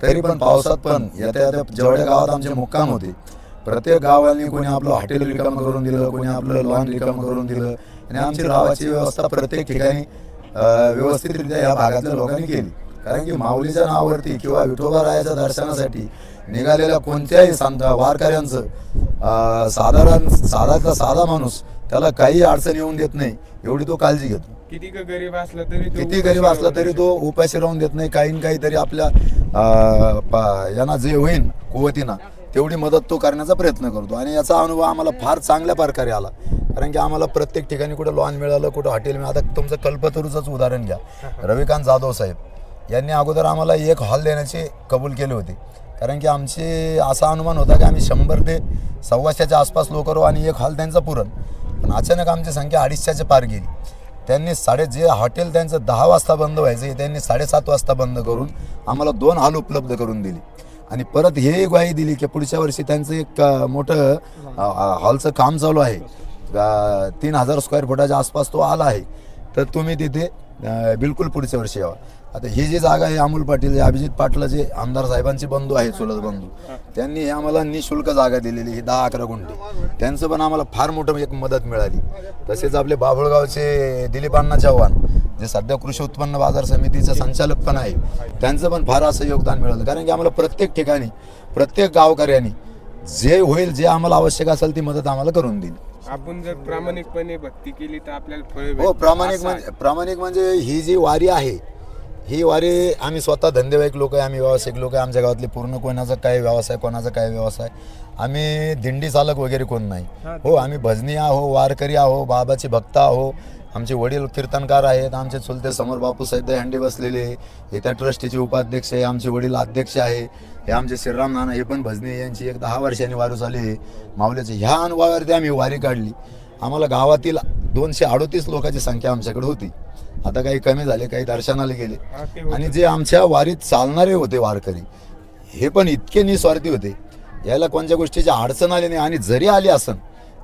तरी पण पावसात पण येत्या येत्या जेवढ्या गावात आमचे मुक्काम होते प्रत्येक गावांनी कोणी आपलं हॉटेल रिकाम करून दिलं, कोणी आपलं लॉन रिकाम करून दिलं आणि आमची राहायची व्यवस्था प्रत्येक ठिकाणी व्यवस्थितरित्या या भागातल्या लोकांनी केली. कारण की माऊलीच्या नावावरती किंवा विठोबारायाच्या दर्शनासाठी निघालेल्या कोणत्याही वारकऱ्यांचं साधातला साधा माणूस त्याला काही अडचण येऊन देत नाही एवढी तो काळजी घेतो. किती गरीब असला तरी तो उपाशी राहून देत नाही. काही काहीतरी आपल्या यांना जे होईल कुवतीनं तेवढी मदत तो करण्याचा प्रयत्न करतो आणि याचा अनुभव आम्हाला फार चांगल्या प्रकारे आला. कारण की आम्हाला प्रत्येक ठिकाणी कुठं लॉन मिळालं, कुठं हॉटेल मिळालं. आता तुमचं कल्पतरूचंच उदाहरण घ्या. रविकांत जाधव साहेब यांनी अगोदर आम्हाला एक हॉल देण्याची कबूल केली होती. कारण की आमचे असा अनुमान होता की आम्ही 100 ते 125च्या आसपास लोक राहू आणि एक हॉल त्यांचा पुरण. पण अचानक आमची संख्या 250च्या पार गेली. त्यांनी जे हॉटेल त्यांचं 10 वाजता बंद व्हायचं त्यांनी 7:30 वाजता बंद करून आम्हाला 2 हॉल उपलब्ध करून दिली. आणि परत हे ग्वाही दिली की पुढच्या वर्षी त्यांचं एक मोठं हॉलचं काम चालू आहे. 3000 स्क्वेअर फुटाच्या आसपास तो आला आहे. तर तुम्ही तिथे बिलकुल पुढच्या वर्षी यावा. आता ही जी जागा आहे अमोल पाटील, अभिजित पाटला जे आमदार साहेबांचे बंधू आहेत, चुलत बंधू, त्यांनी आम्हाला निःशुल्क जागा दिलेली ही 10-11 गुंठे. त्यांचं पण आम्हाला फार मोठं एक मदत मिळाली. तसेच आपले बाभुळगावचे दिलीप अण्णा चव्हाण जे सध्या कृषी उत्पन्न बाजार समितीचं संचालक पण आहे, त्यांचं पण फार असं योगदान मिळालं. कारण की आम्हाला प्रत्येक ठिकाणी प्रत्येक गावकऱ्यांनी जे होईल जे आम्हाला आवश्यक असेल ती मदत आम्हाला करून दिली. आपण जर प्रामाणिकपणे भक्ती केली तर आपल्याला फळ हो. प्रामाणिक म्हणजे ही जी वारी आहे ही वारी आम्ही स्वतः धंदेवाईक लोक आहे, आम्ही व्यावसायिक लोक आहे. आमच्या गावातले पूर्ण कोणाचा काय व्यवसाय, कोणाचा काय व्यवसाय. आम्ही दिंडी चालक वगैरे कोण नाही. हो, आम्ही भजनी आहो, वारकरी आहो, बाबाचे भक्त आहो. आमचे वडील कीर्तनकार आहेत. आमचे चुलते समोर बापूसाहेब दहीहंडी बसलेले हे त्या ट्रस्टीचे उपाध्यक्ष आहे. आमचे वडील अध्यक्ष आहे. हे आमचे श्रीराम नाना हे पण भजनी, यांची एक 10 वर्षांनी वारी झाली आहे माऊलीचे. ह्या अनुभवावरती आम्ही वारी काढली. आम्हाला गावातील 238 लोकांची संख्या आमच्याकडे होती. आता काही कमी झाले, काही दर्शनाला गेले. आणि जे आमच्या वारीत चालणारे होते वारकरी हे पण इतके निस्वार्थी होते, याला कोणत्या गोष्टीची अडचण आली नाही. आणि जरी आली असन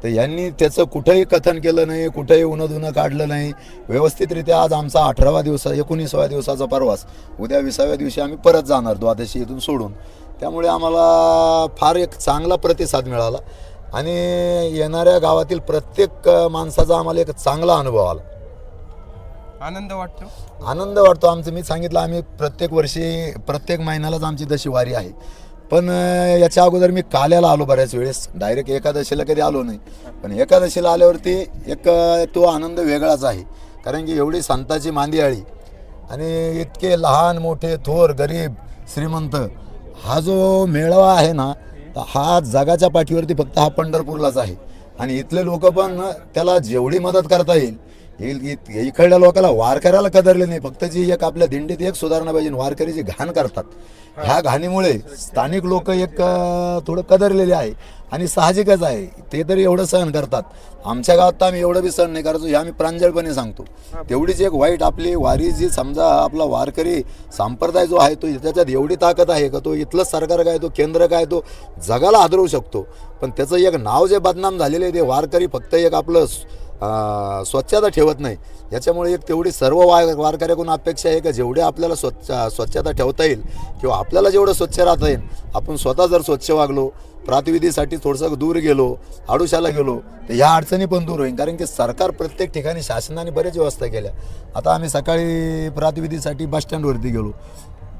तर यांनी त्याचं कुठंही कथन केलं नाही, कुठंही उन्हं काढलं नाही. व्यवस्थितरित्या आज आमचा 19व्या दिवसाचा प्रवास, उद्या 20व्या दिवशी आम्ही परत जाणार द्वादशी इथून सोडून. त्यामुळे आम्हाला फार एक चांगला प्रतिसाद मिळाला आणि येणाऱ्या गावातील प्रत्येक माणसाचा आम्हाला एक चांगला अनुभव आला. आनंद वाटतो. मी सांगितलं आम्ही प्रत्येक वर्षी प्रत्येक महिन्यालाच आमची तशी वारी आहे. पण याच्या अगोदर मी काल्याला आलो बऱ्याच वेळेस. डायरेक्ट एकादशीला कधी आलो नाही. पण एकादशीला आल्यावरती एक तो आनंद वेगळाच आहे. कारण की एवढी संतांची मांदियाळी आणि इतके लहान मोठे थोर गरीब श्रीमंत हा जो मेळावा आहे ना, तर हा जगाच्या पाठीवरती फक्त हा पंढरपूरलाच आहे. आणि इथले लोक पण त्याला जेवढी मदत करता येईल इकडल्या लोकांना वारकऱ्याला कदरले नाही. फक्त जी एक आपल्या दिंडीत एक सुधारणा पाहिजे, वारकरी जी घाण करतात ह्या घाणीमुळे स्थानिक लोक एक थोडं कदरलेले आहे. आणि साहजिकच आहे, ते तरी एवढं सहन करतात. आमच्या गावात तर आम्ही एवढं बी सहन नाही करायचो, हे आम्ही प्रांजळपणे सांगतो. तेवढीच एक वाईट आपली वारी जी समजा आपला वारकरी संप्रदाय जो आहे तो त्याच्यात एवढी ताकद आहे का तो इथलं सरकार काय, तो केंद्र काय, तो जगाला हादरवू शकतो. पण त्याचं एक नाव जे बदनाम झालेलं आहे ते वारकरी फक्त एक आपलं स्वच्छता ठेवत नाही. याच्यामुळे एक तेवढी सर्व वारकऱ्याकडून अपेक्षा आहे का जेवढे आपल्याला स्वच्छता ठेवता येईल किंवा आपल्याला जेवढं स्वच्छ राहता येईल, आपण स्वतः जर स्वच्छ वागलो, प्रातिविधीसाठी थोडंसं दूर गेलो, आडुशाला गेलो तर ह्या अडचणी पण दूर होईल. कारण की सरकार प्रत्येक ठिकाणी शासनाने बरेच व्यवस्था केल्या. आता आम्ही सकाळी प्रातिविधीसाठी बसस्टँडवरती गेलो,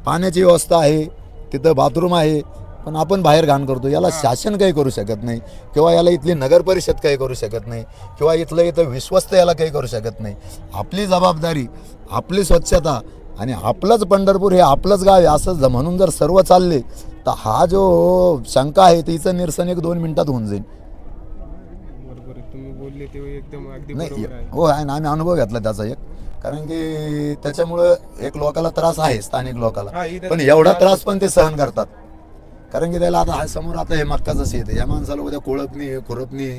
पाण्याची व्यवस्था आहे, तिथं बाथरूम आहे, पण आपण बाहेर घाण करतो. याला शासन काही करू शकत नाही किंवा याला इथली नगर परिषद काही करू शकत नाही किंवा इथं विश्वस्त याला काही करू शकत नाही. आपली जबाबदारी, आपली स्वच्छता आणि आपलंच पंढरपूर हे आपलंच गाव आहे असं म्हणून जर सर्व चालले तर हा जो शंका आहे तिचं निरसन 1-2 मिनिटात होऊन जाईल. बरोबर तुम्ही बोलले ते एकदम अगदी नाही बरोबर आहे. हो आहे ना, आम्ही अनुभव घेतला त्याचा एक. कारण की त्याच्यामुळं एक लोकाला त्रास आहे, स्थानिक लोकाला, पण एवढा त्रास पण ते सहन करतात. कारण की त्याला आता समोर आता हे मक्काचं शेत आहे, या माणसाला उद्या कोळपणी खुरपणी,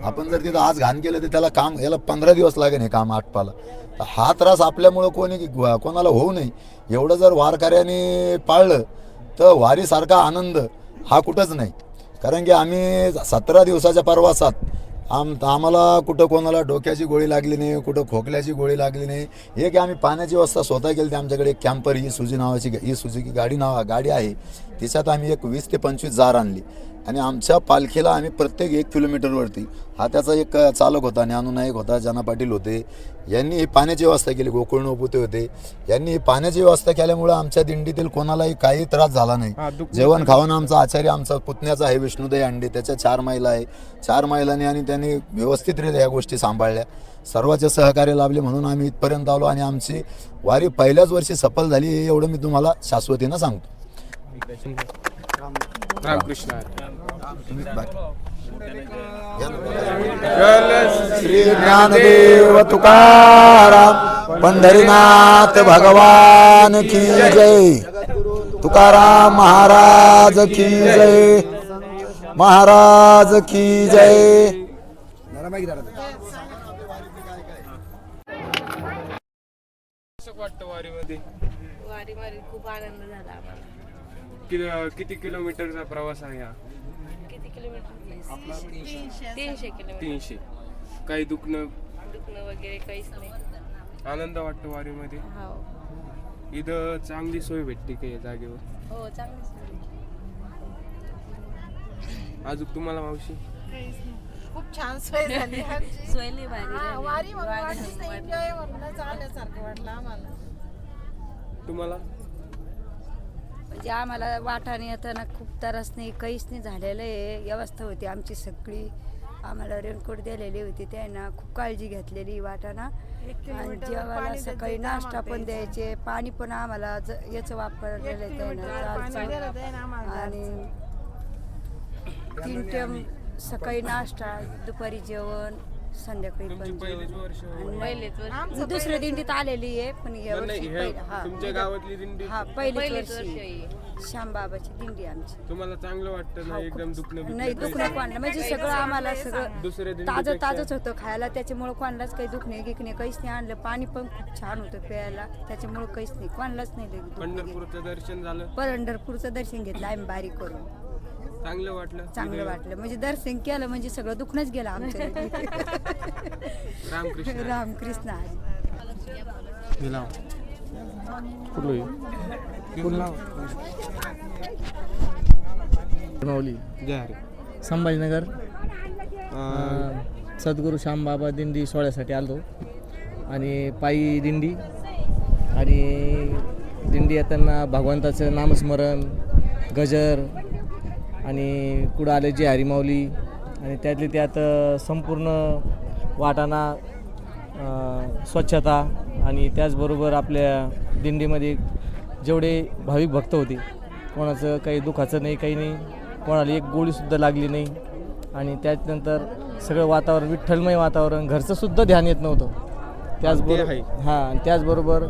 आपण जर तिथं आज घाण केलं तर त्याला काम याला 15 दिवस लागेल हे काम आटपाला. तर हा त्रास आपल्यामुळं कोणाला होऊ नये एवढं जर वारकऱ्याने पाळलं तर वारीसारखा आनंद हा कुठंच नाही. कारण की आम्ही 17 दिवसाच्या प्रवासात आम्हाला कुठं कोणाला डोक्याची गोळी लागली नाही, कुठं खोकल्याची गोळी लागली नाही. हे की आम्ही पाण्याची व्यवस्था स्वतः केली. आमच्याकडे एक कॅम्पर ही सुझुकी गाडी आहे. तिच्यात आम्ही एक 20 ते 25 जार आणली आणि आमच्या पालखीला आम्ही प्रत्येक 1 किलोमीटरवरती हा त्याचा एक चालक होता, ज्ञानू नाईक होता, जना पाटील होते, यांनी ही पाण्याची व्यवस्था केली. गोकुळ नोपुते होते, यांनी ही पाण्याची व्यवस्था केल्यामुळं आमच्या दिंडीतील कोणालाही काही त्रास झाला नाही. जेवण खावण आमचा आचार्य आमचा पुतण्याचा आहे विष्णुदय अंडे, त्याच्या 4 महिला आहे. 4 महिलांनी आणि त्यांनी व्यवस्थितरित्या या गोष्टी सांभाळल्या. सर्वांचे सहकार्य लाभले म्हणून आम्ही इथपर्यंत आलो आणि आमची वारी पहिल्याच वर्षी सफल झाली, एवढं मी तुम्हाला शाश्वतीनं सांगतो. रामकृष्ण श्री ज्ञानदेव तुकाराम पंढरीनाथ भगवान की जय. तुकाराम महाराज की जय. महाराज की जय. कसं वाटतं वारीमध्ये? वारीमध्ये खूप आनंद झाला आम्हाला. किती किलोमीटरचा प्रवास आहे हा? किती किलोमीटर? 300 किलोमीटर. 300. काही दुखणं वगैरे काहीच नाही. आनंद वाटतो वारीमध्ये? हो इथं चांगली सोय भेटते का या जागेवर? हो चांगली अजून तुम्हाला मावशी? खूप छान सोय झाली आमची. सोय लई भारी झाली. वारी म्हणून वाटलीच नाही, एन्जॉय म्हणून चालल्यासारखं वाटलं आम्हाला. तुम्हाला? म्हणजे आम्हाला वाटाने येताना खूप त्रास नाही, काहीच नाही झालेलं आहे. व्यवस्था होती आमची सगळी. आम्हाला रेनकोट दिलेली होती, त्यांना खूप काळजी घेतलेली वाटाणा. आणि जेवायला सकाळी नाश्ता पण द्यायचे, पाणी पण आम्हाला याचं वापरलेलं आहे त्यांना. आणि 3 टाइम सकाळी नाश्ता, दुपारी जेवण, संध्याकाळी पण पहिलेच वर्ष? पहिलेच वर्ष. मी दुसऱ्या दिंडीत आलेली आहे, पण या नाही, वर्षी हे तुमच्या गावातली दिंडी? हा पहिलेच पहिलेच वर्षी वर्ष. श्यामबाबाची दिंडी आमची. तुम्हाला चांगलं वाटतं ना? एकदम दुखणं नाही दुखणं कोणाला, म्हणजे सगळं आम्हाला सगळं दुसऱ्या दिंडी ताजंच होतं खायला, त्याच्यामुळं कोणालाच काही दुखणे गिकणे काहीच नाही. आणलं पाणी पण खूप छान होतं प्यायला, त्याच्यामुळं काहीच नाही, कोणालाच नाही दुखणे गिकणे. पंढरपूरचं दर्शन झालं? पंढरपूरचं दर्शन घेतलं आम्ही बारीक करून. चांगलं वाटलं? चांगलं वाटलं, म्हणजे दर्शन केलं म्हणजे सगळं दुखणंच गेलं आमचं. रामकृष्ण. रामकृष्ण हरी. माऊली जय हरी. संभाजीनगर सद्गुरू श्यामबाबा दिंडी सोहळ्यासाठी आलो आणि पायी दिंडी. आणि दिंडी येताना भगवंताचं नामस्मरण, गजर आणि कुठं आले जे हरिमाऊली. आणि त्यातले त्यात संपूर्ण वाटाणा, स्वच्छता. आणि त्याचबरोबर आपल्या दिंडीमध्ये जेवढे भाविक भक्त होते, कोणाचं काही दुखाचं नाही, काही नाही, कोणाला एक गोळीसुद्धा लागली नाही. आणि त्याच्यानंतर सगळं वातावरण विठ्ठलमय वातावरण, घरचंसुद्धा ध्यान येत नव्हतं. त्याचबरोबर हां, त्याचबरोबर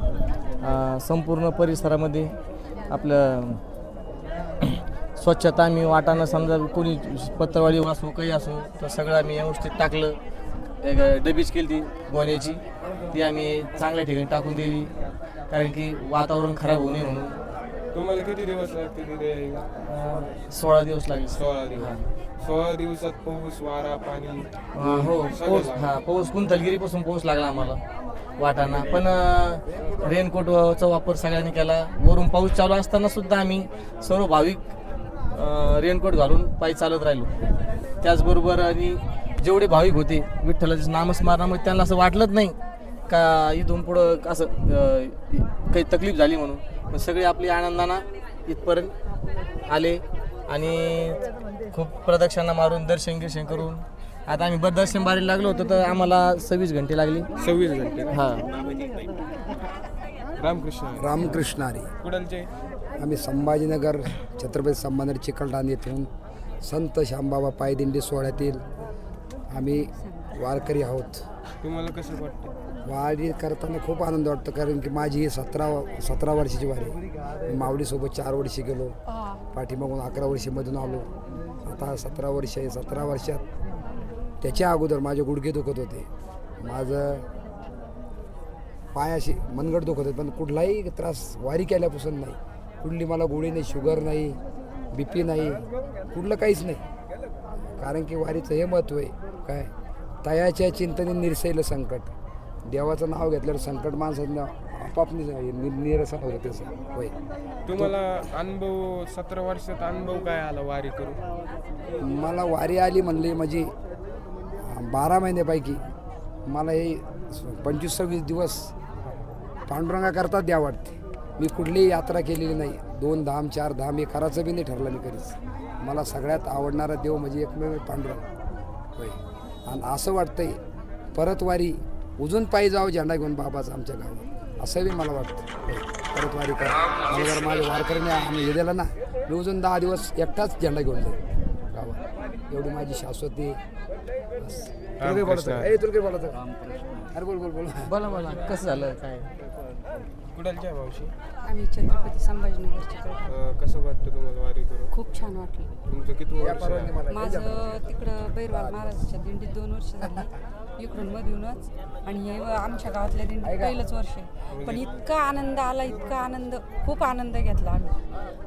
संपूर्ण परिसरामध्ये आपलं स्वच्छता. आम्ही वाटाणं समजा कोणी पत्रवाळी असो काही असो तर सगळं आम्ही व्यवस्थित टाकलं. एक डबीच केली ती गोण्याची, ती आम्ही चांगल्या ठिकाणी टाकून दिली, कारण की वातावरण खराब होऊ नये म्हणून. तुम्हाला किती दिवस लागते तिथे यायला? 16 दिवस लागले. 16 दिवस. 16 दिवसात पाऊस, वारा, पाणी? हो, पाऊस कुंथलगिरीपासून पाऊस लागला आम्हाला वाटाणा. पण रेनकोटचा वापर सगळ्यांनी केला. वरून पाऊस चालू असताना सुद्धा आम्ही सर्व भाविक रेनकोट घालून पायी चालत राहिलो. त्याचबरोबर आणि जेवढे भाविक होते विठ्ठलाच्या नामस्मरणामध्ये, त्यांना असं वाटलंच नाही का इथून पुढं असं काही तकलीफ झाली म्हणून. पण सगळे आपली आनंदानं इथपर्यंत आले आणि खूप प्रदक्षिणा मारून दर्शन करून आता आम्ही दर्शन बारीला लागलो होतो तर आम्हाला 26 घंटे लागले. 26 घंटे? हां. रामकृष्ण हरी. कुडालचे? आम्ही संभाजीनगर छत्रपती संभाजीनगर चिकलठाण येथून संत श्यामबाबा पायदिंडी सोहळ्यातील आम्ही वारकरी आहोत. तुम्हाला कसं वाटतं? वारी करताना खूप आनंद वाटतो, कारण की माझी ही 17 वर्षाची वारी. मी माऊलीसोबत 4 वर्षी गेलो, पाठीमागून 11 वर्षीमधून आलो, आता 17 वर्ष आहे. 17 वर्षात त्याच्या अगोदर माझे गुडघे दुखत होते, माझं पायाशी मनगट दुखत होते, पण कुठलाही त्रास वारी केल्यापासून नाही. कुठली मला गोळी नाही, शुगर नाही, BP नाही, कुठलं काहीच नाही. कारण की वारीचं हे महत्त्व आहे काय, तयाच्या चिंतने निरसैल संकट. देवाचं नाव घेतल्यावर संकट माणसाचं आपाप निरसन होतं त्याचं. होय. तुम्हाला अनुभव 17 वर्षात अनुभव काय आला वारी करून? मला वारी आली म्हणले म्हणजे 12 महिन्यापैकी मला हे 25-26 दिवस पांडुरंगा करता द्या वाटते. मी कुठलीही यात्रा केलेली नाही. 2 धाम 4 धाम हे करायचं बी नाही ठरलं मी कधीच. मला सगळ्यात आवडणारा देव म्हणजे एकमेव पांडुरंग होय. आणि असं वाटतंय परत वारी उजून पायी जावं झेंडा घेऊन बाबाचा आमच्या गावात, असं बी मला वाटतं होय. परत वारी करा. मला जर माझ्या वारकऱ्याने आम्ही हे दिलं ना, मी उजून 10 दिवस एकटाच झेंडा घेऊन जाईल गावात. एवढी माझी शाश्वती. तुला काही बोलायचं? तुला काही बोलायचं? अरे बोल बोल बोल. बोला बोला कसं झालं काय? कुडालच्या मावशी आम्ही छत्रपती संभाजीनगरचे कडे. कसं वाटतं तुम्हाला वारी करून? खूप छान वाटलं. तुमचं किती वर्ष आहे? माझं तिकडं बैरवाल महाराजांच्या दिंडीत 2 वर्ष झाली, इकडून मधूनच. आणि हे आमच्या गावातल्या दिंडीत पहिलंच वर्ष आहे. पण इतका आनंद आला, इतका आनंद, खूप आनंद घेतला आम्ही.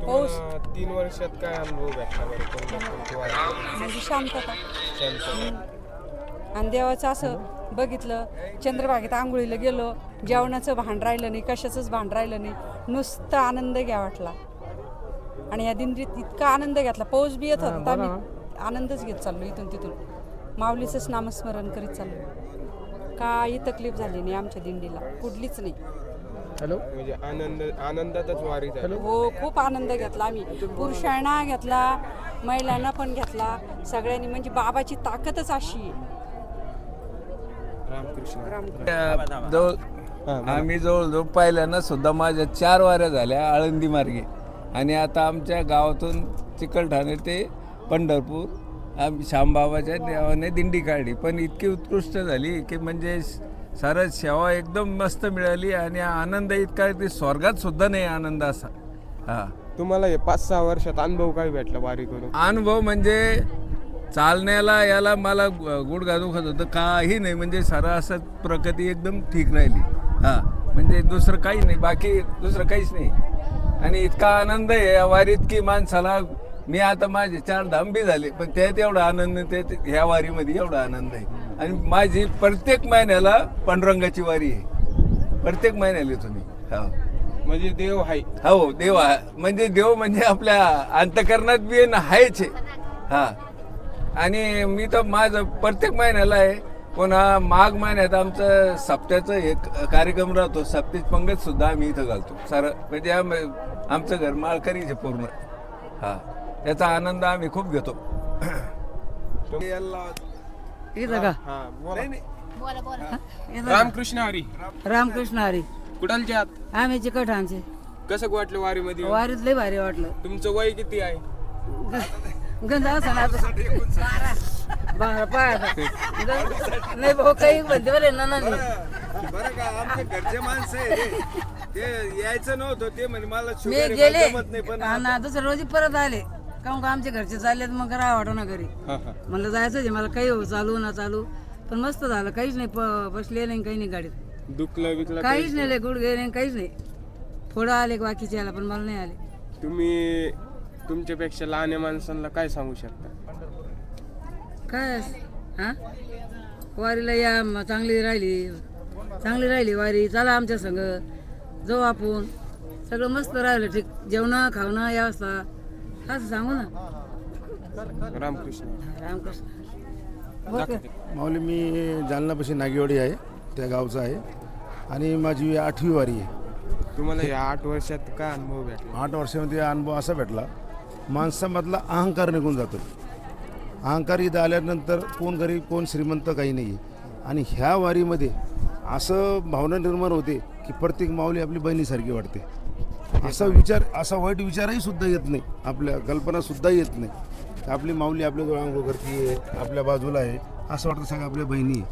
पाऊस तुम्हाला 3 वर्षात काय अनुभव भेटला बरं पंढरपूरची वारी करून? म्हणजे शांतता. शांतता. आणि देवाचं असं बघितलं, चंद्रभागेत आंघोळीला गेलो, जेवणाचं भांड राहिलं नाही, कशाचंच भांड राहिलं नाही, नुसतं आनंद घ्या वाटला. आणि या दिंडीत इतका आनंद घेतला. पाऊस बी येत होता, आम्ही आनंदच घेत चाललो इथून तिथून. माऊलीचंच नामस्मरण करीत चाललो. काही तकलीफ झाली नाही आमच्या दिंडीला, कुठलीच नाही. हॅलो. म्हणजे आनंदातच वारी झाली. हो, खूप आनंद घेतला आम्ही. पुरुषांना घेतला, महिलांना पण घेतला, सगळ्यांनी. म्हणजे बाबाची ताकदच अशी आहे. आम्ही जवळजवळ पहिल्यांदा सुद्धा माझ्या 4 वाऱ्या झाल्या आळंदी मार्गे. आणि आता आमच्या गावातून चिकलठाणे ते पंढरपूर आम्ही श्यामबाबाच्या देवाने दिंडी काढली. पण इतकी उत्कृष्ट झाली की म्हणजे सारं सेवा एकदम मस्त मिळाली. आणि आनंद इतका ते स्वर्गात सुद्धा नाही आनंद असा. हां, तुम्हाला हे 5-6 वर्षात अनुभव काय भेटला वारी करून? अनुभव म्हणजे चालण्याला याला मला गुडघा दुखत होतं, काही नाही. म्हणजे सारं असं प्रगती एकदम ठीक राहिली. हां, म्हणजे दुसरं काही नाही, बाकी दुसरं काहीच नाही. आणि इतका आनंद आहे या वारीत की माणसाला, मी आता माझे 4 धाम बी झाले, पण त्यात एवढा आनंद, ते ह्या वारीमध्ये एवढा आनंद आहे. आणि माझी प्रत्येक महिन्याला पांडुरंगाची वारी आहे, प्रत्येक महिन्याला तुम्ही. हो, म्हणजे देव आहे. हो, देव म्हणजे देव म्हणजे आपल्या अंतकरणात बी आहेच आहे. हां, आणि मी तर माझं प्रत्येक महिन्याला आहे. पुन्हा माघ महिन्यात आमचं सप्त्याचं एक कार्यक्रम राहतो, सप्तीत पंगत सुद्धा आम्ही इथं घालतो सारं. म्हणजे आमचं घर माळकरीचे पूर्ण. हां, त्याचा आनंद आम्ही खूप घेतो. रामकृष्ण हरी. रामकृष्ण हरी. कुडालचे आहात? आम्ही चिकलठाणचे. कसं वाटलं वारीमध्ये? वारीत लय भारी वाटलं. तुमचं वय किती आहे? गंजा नाही भाऊ, काही म्हणते बरे ना. बरं का, आमचे घरचे माणसं आहे ते यायचं नव्हतं, ते म्हणजे मला मी गेले ना, दुसऱ्या रोजी परत आले. काहून का आमच्या घरचे चालले, मग राहा वाटो ना घरी. म्हणलं जायचं मला, काही हो चालू ना चालू. पण मस्त झालं, काहीच नाही, बसले नाही, काही नाही गाडीत. दुखलं बिकलं काहीच नाही, गुडघे नाही, काहीच नाही. थोडं आले बाकीचे आला, पण मला नाही आले. तुम्ही तुमच्यापेक्षा लहान माणसांना काय सांगू शकता? काय हा, वारीला या, चांगली राहिली वारी. चला आमच्या संग जाऊ आपण, सगळं मस्त राहिलं ठीक. जेवणं खावणं व्यवस्था असं सांगू ना. रामकृष्ण. माऊली, मी जालनापाशी नागेवाडी आहे, त्या गावचा आहे. आणि माझी 8वी वारी आहे. तुम्हाला या 8 वर्षात काय अनुभव भेटला? 8 वर्षामध्ये अनुभव असा भेटला, माणसामधला अहंकार निघून जातो. अहंकार इथं आल्यानंतर कोण गरीब कोण श्रीमंत काही नाही. आणि ह्या वारीमध्ये असं भावना निर्माण होते की प्रत्येक माऊली आपली बहिणीसारखी वाटते. असा वाईट विचारही सुद्धा येत नाही, आपल्या कल्पनासुद्धा येत नाही. आपली माऊली आपल्याजवळ अंघोळ करते आहे, आपल्या बाजूला आहे, असं वाटतं सगळं आपल्या बहिणी.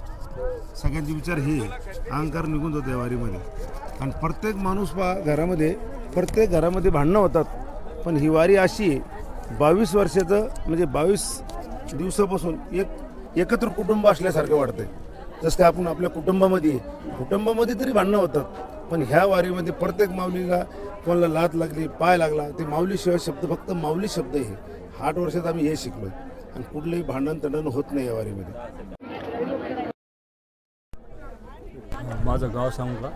सगळ्यांचे विचार हे अहंकार निघून जातो या वारीमध्ये. आणि प्रत्येक माणूस प्रत्येक घरामध्ये भांडणं होतात. पण ही वारी अशी आहे, 22 वर्षाचं म्हणजे 22 दिवसापासून एकत्र कुटुंब असल्यासारखं वाटतंय. जसं काय आपण आपल्या कुटुंबामध्ये तरी भांडणं होतात. पण ह्या वारीमध्ये प्रत्येक माऊलीला कोणाला लात लागली, पाय लागला, ते माऊलीशिवाय शब्द फक्त माऊली शब्द आहे. 8 वर्षात आम्ही हे शिकलो. आणि कुठलंही भांडण तंडण होत नाही या वारीमध्ये. माझं गाव सांगू का?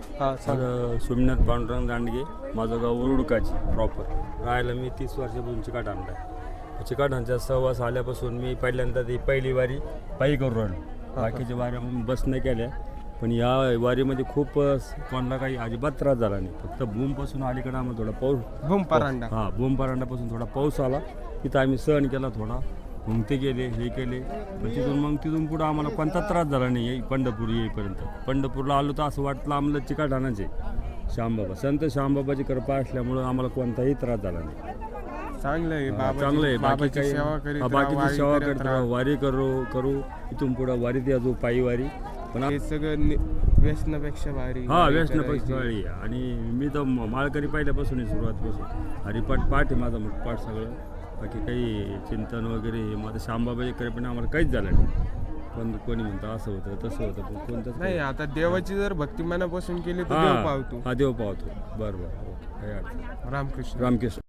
माझं सोमनाथ पांडुरंग दांडगे. माझं गाव उरुडकाची प्रॉपर. राहायला मी 30 वर्षापासून चिकाटाणला आहे. चिकाटांच्या सहवास आल्यापासून मी पहिल्यांदा ती पहिली वारी पायी करून राहिलो. बाकीच्या वाऱ्या बस नाही केल्या, पण या वारीमध्ये खूप कोणाला काही अजिबात त्रास झाला नाही. फक्त भूमपासून अलीकडे आम्हाला थोडा पाऊस, भूमपरांडा. भूमपरांडापासून थोडा पाऊस आला. तिथं आम्ही सहन केला थोडा, घुमते गेले, हे केले. मग तिथून पुढं आम्हाला कोणता त्रास झाला नाही पंढरपूर येईपर्यंत. पंढरपूरला आलो तर असं वाटलं आम्हाला चिकाटाणाचे श्यामबाबा, संत श्यामबाबाची कृपा असल्यामुळं आम्हाला कोणताही त्रास झाला नाही. चांगलं आहे चांगलं आहे. बाकी बाबाची काही सेवा करीत बाकीची राहा, सेवा वारी करत करत राहा, राहा. वारी करू इथून पुढं वारीत याजो, पायी वारी. पण हे सगळं व्यसनापेक्षा भारी. हा, व्यसनापेक्षा वारी आहे. आणि मी तर माळकरी पहिल्यापासून सुरुवातपासून हरिपाठ पाठ आहे माझा, पाठ सगळं. बाकी काही चिंतन वगैरे हे माझं श्यामबाबाचे करे, पण आम्हाला काहीच झालं नाही. पण कोणी म्हणतं असं होतं तसं होतं, पण कोणतंच नाही. आता देवाची जर भक्ती मनापासून केली तर देव पावतो. हा, देव पावतो. बरं काही अडचण. रामकृष्ण. रामकृष्ण.